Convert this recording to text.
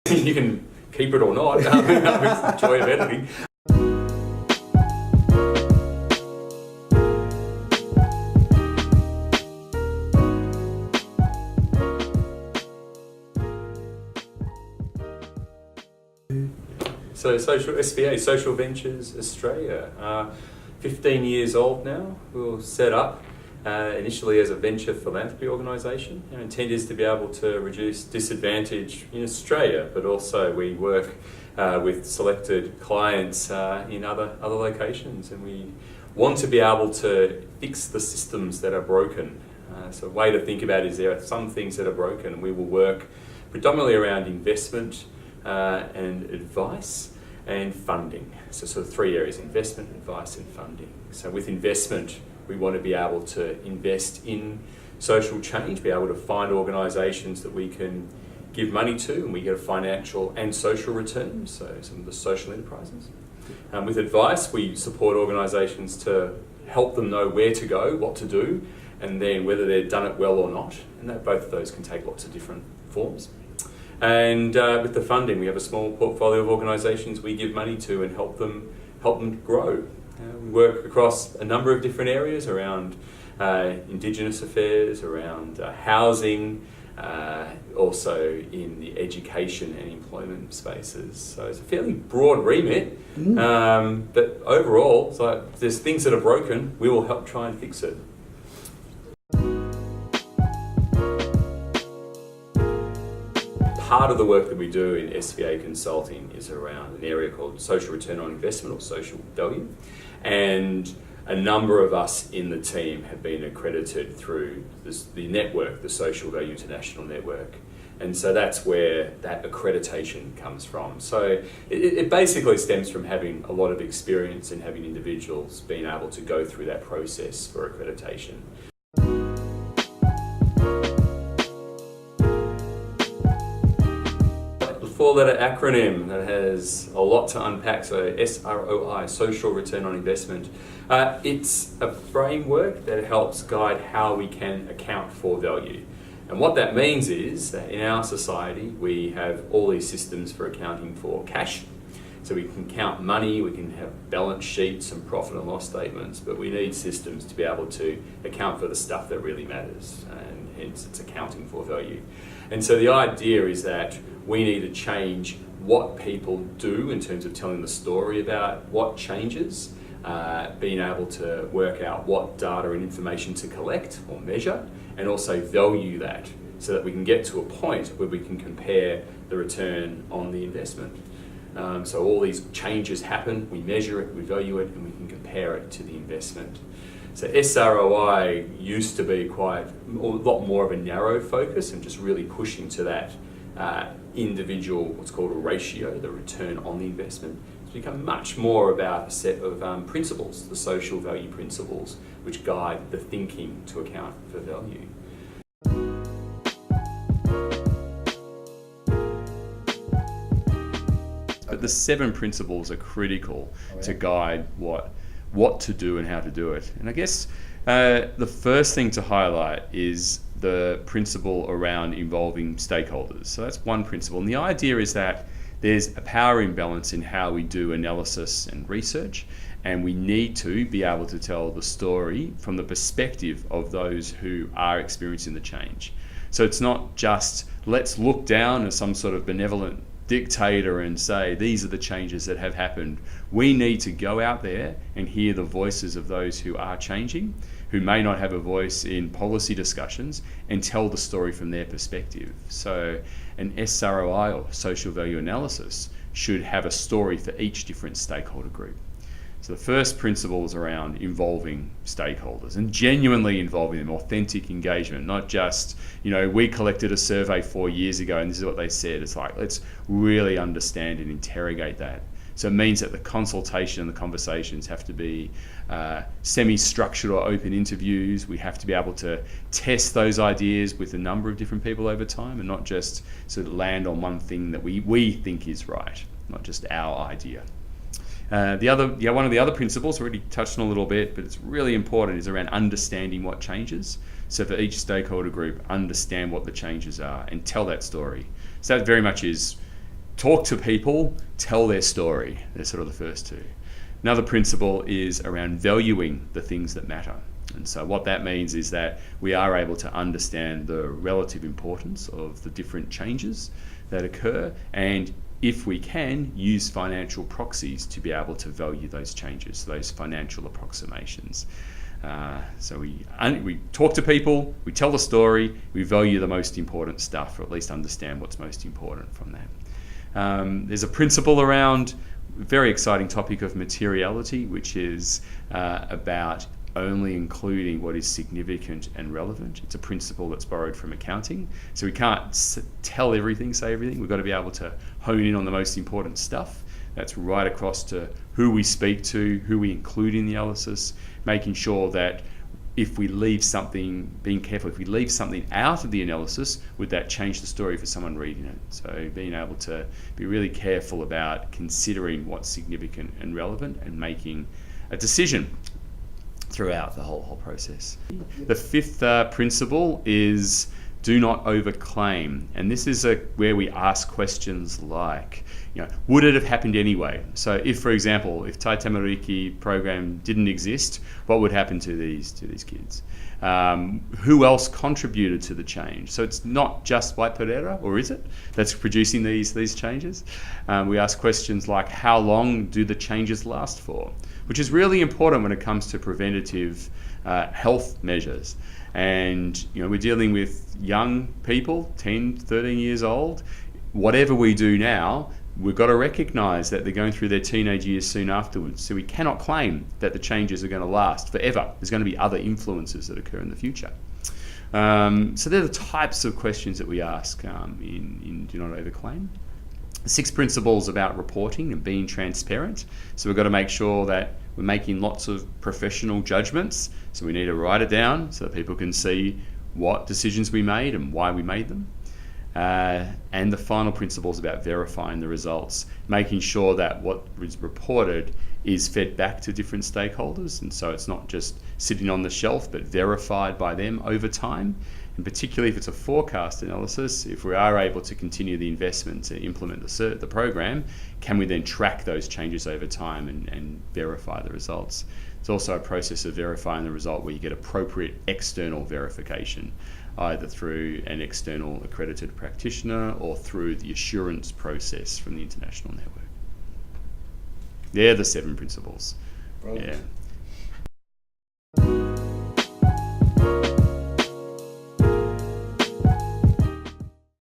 You can keep it or not. It's the joy of editing. So SVA, Social Ventures Australia, 15 years old now. We were set up initially as a venture philanthropy organisation. Our intent is to be able to reduce disadvantage in Australia, but also we work with selected clients in other locations, and we want to be able to fix the systems that are broken. So a way to think about it is there are some things that are broken, and we will work predominantly around investment and advice and funding. So sort of three areas: investment, advice and funding. So with investment, we want to be able to invest in social change, be able to find organisations that we can give money to and we get a financial and social return, so some of the social enterprises. With advice, we support organisations to help them know where to go, what to do, and then whether they've done it well or not, and that both of those can take lots of different forms. And with the funding, we have a small portfolio of organisations we give money to and help them grow. We work across a number of different areas around Indigenous affairs, around housing, also in the education and employment spaces. So it's a fairly broad remit, but overall, it's like there's things that are broken, we will help try and fix it. Part of the work that we do in SVA Consulting is around an area called social return on investment or social value. And a number of us in the team have been accredited through the network, the Social Value International Network. And so that's where that accreditation comes from. So it basically stems from having a lot of experience and having individuals being able to go through that process for accreditation. Four-letter acronym that has a lot to unpack, so SROI, Social Return on Investment. It's a framework that helps guide how we can account for value. And what that means is that in our society, we have all these systems for accounting for cash. So we can count money, we can have balance sheets and profit and loss statements, but we need systems to be able to account for the stuff that really matters, and hence it's accounting for value. And so the idea is that we need to change what people do in terms of telling the story about what changes, being able to work out what data and information to collect or measure, and also value that so that we can get to a point where we can compare the return on the investment. So all these changes happen, we measure it, we value it, and we can compare it to the investment. So SROI used to be a lot more of a narrow focus and just really pushing to that individual, what's called a ratio, the return on the investment. It's become much more about a set of principles, the social value principles, which guide the thinking to account for value. But the 7 principles are critical to guide what to do and how to do it. And I guess the first thing to highlight is the principle around involving stakeholders. So that's one principle. And the idea is that there's a power imbalance in how we do analysis and research, and we need to be able to tell the story from the perspective of those who are experiencing the change. So it's not just let's look down as some sort of benevolent dictator and say these are the changes that have happened. We need to go out there and hear the voices of those who are changing, who may not have a voice in policy discussions, and tell the story from their perspective. So an SROI, or social value analysis, should have a story for each different stakeholder group. So the first principle is around involving stakeholders and genuinely involving them, authentic engagement, not just, we collected a survey 4 years ago and this is what they said. It's like, let's really understand and interrogate that. So it means that the consultation and the conversations have to be semi-structured or open interviews. We have to be able to test those ideas with a number of different people over time and not just sort of land on one thing that we think is right, not just our idea. One of the other principles, already touched on a little bit, but it's really important, is around understanding what changes. So for each stakeholder group, understand what the changes are and tell that story. So that very much is talk to people, tell their story. They're sort of the first two. Another principle is around valuing the things that matter. And so what that means is that we are able to understand the relative importance of the different changes that occur, and if we can, use financial proxies to be able to value those changes, those financial approximations. So we talk to people, we tell the story, we value the most important stuff, or at least understand what's most important from that. There's a principle around a very exciting topic of materiality, which is about only including what is significant and relevant. It's a principle that's borrowed from accounting. So we can't tell everything, say everything. We've got to be able to hone in on the most important stuff. That's right across to who we speak to, who we include in the analysis, making sure that if we leave something, being careful, if we leave something out of the analysis, would that change the story for someone reading it? So being able to be really careful about considering what's significant and relevant and making a decision throughout the whole process. The fifth principle is do not overclaim, and this is where we ask questions like, would it have happened anyway? So if, for example, if Tai Tamariki program didn't exist, what would happen to these kids? Who else contributed to the change? So it's not just White Pereira, or is it, that's producing these changes? We ask questions like, how long do the changes last for? Which is really important when it comes to preventative health measures. And we're dealing with young people, 10, 13 years old. Whatever we do now, we've got to recognise that they're going through their teenage years soon afterwards. So we cannot claim that the changes are going to last forever. There's going to be other influences that occur in the future. So they're the types of questions that we ask in Do Not Overclaim. 6 principles about reporting and being transparent. So we've got to make sure that we're making lots of professional judgments. So we need to write it down so that people can see what decisions we made and why we made them. And the final principle is about verifying the results, making sure that what is reported is fed back to different stakeholders, and so it's not just sitting on the shelf but verified by them over time. And particularly if it's a forecast analysis, if we are able to continue the investment to implement the program, can we then track those changes over time and verify the results? It's also a process of verifying the result where you get appropriate external verification, either through an external accredited practitioner or through the assurance process from the international network. They're the 7 principles. Brilliant. Yeah.